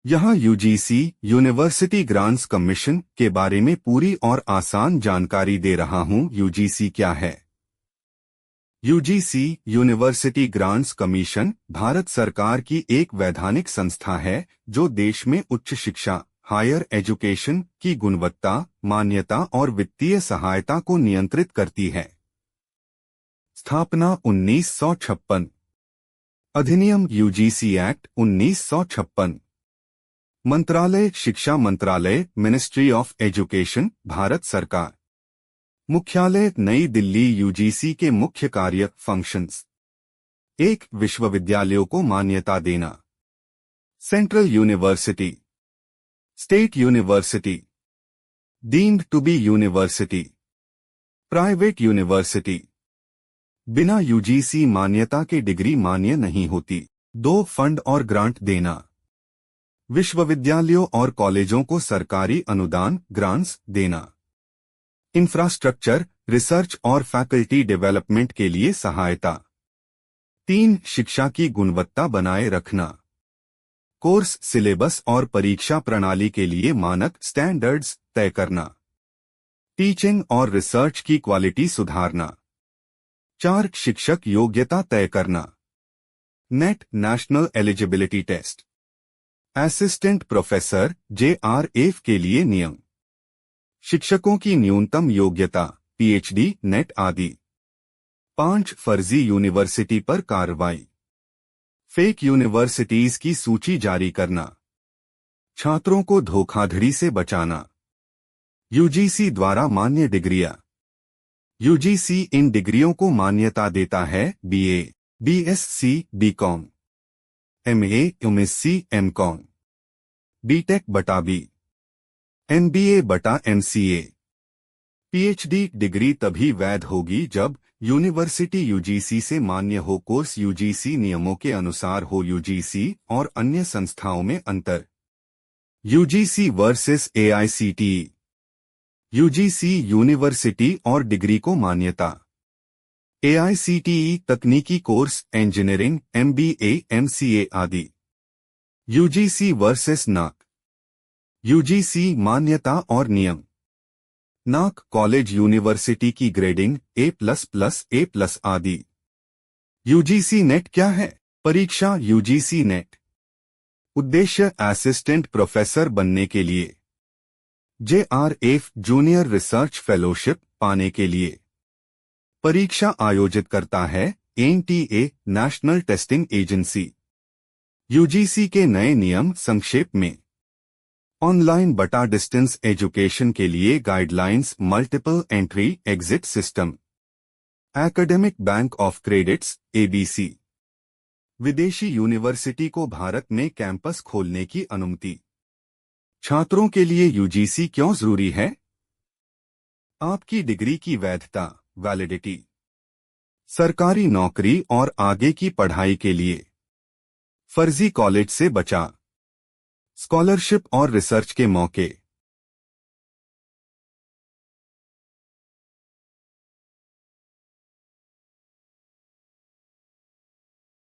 यहाँ UGC university grants commission के बारे में पूरी और आसान जानकारी दे रहा हूँ। यूजीसी क्या है? UGC university grants commission Bharat सरकार की एक वैधानिक संस्था है जो देश में उच्च शिक्षा हायर एजुकेशन की गुणवत्ता, मान्यता और वित्तीय सहायता को नियंत्रित करती है। स्थापना 1956। अधिनियम यूजीसी एक्ट 1956। मंत्रालय शिक्षा मंत्रालय मिनिस्ट्री ऑफ एजुकेशन भारत सरकार। मुख्यालय नई दिल्ली। यूजीसी के मुख्य कार्य फंक्शंस। 1. विश्वविद्यालयों को मान्यता देना। Central university, state university, deemed to be university, private university. बिना यूजीसी मान्यता के डिग्री मान्य नहीं होती। 2. फंड और ग्रांट देना। विश्वविद्यालयों और कॉलेजों को सरकारी अनुदान ग्रांट्स देना। इंफ्रास्ट्रक्चर, रिसर्च और फैकल्टी डेवलपमेंट के लिए सहायता। 3. शिक्षा की गुणवत्ता बनाए रखना। कोर्स सिलेबस और परीक्षा प्रणाली के लिए मानक स्टैंडर्ड्स तय करना। टीचिंग और रिसर्च की क्वालिटी सुधारना। 4. शिक्षक योग्यता तय करना। NET national eligibility test. Assistant professor JRF के लिए नियम। शिक्षकों की न्यूनतम योग्यता PhD नेट आदि। 5. फर्जी यूनिवर्सिटी पर कार्रवाई। फेक यूनिवर्सिटीज की सूची जारी करना। छात्रों को धोखाधड़ी से बचाना। यूजीसी द्वारा मान्य डिग्रियां। यूजीसी इन डिग्रियों को मान्यता देता है: BA, BSc, BCom, MA, MSc, MCom, BTech बटा B, MBA बटा MCA। PhD डिग्री तभी वैध होगी जब यूनिवर्सिटी यूजीसी से मान्य हो, कोर्स यूजीसी नियमों के अनुसार हो। यूजीसी और अन्य संस्थाओं में अंतर। UGC versus AICTE। UGC university और डिग्री को मान्यता। AICTE तकनीकी कोर्स, इंजीनियरिंग, MBA, MCA आदि। यूजीसी वर्सेस नाक। यूजीसी मान्यता और नियम। नाक कॉलेज यूनिवर्सिटी की ग्रेडिंग A++, A+ आदि। यूजीसी नेट क्या है? परीक्षा यूजीसी नेट। उद्देश्य असिस्टेंट प्रोफेसर बनने के लिए। JRF जूनियर रिसर्च फेलोशिप पाने के लिए। परीक्षा आयोजित करता है NTA national testing agency. UGC के नए नियम संक्षेप में। ऑनलाइन बटा डिस्टेंस एजुकेशन के लिए guidelines, multiple entry exit system. Academic bank of credits ABC। विदेशी यूनिवर्सिटी को भारत में कैंपस खोलने की अनुमति। छात्रों के लिए यूजीसी क्यों जरूरी है? आपकी डिग्री की वैधता वैलिडिटी। सरकारी नौकरी और आगे की पढ़ाई के लिए। फर्जी कॉलेज से बचा। स्कॉलरशिप और रिसर्च के मौके।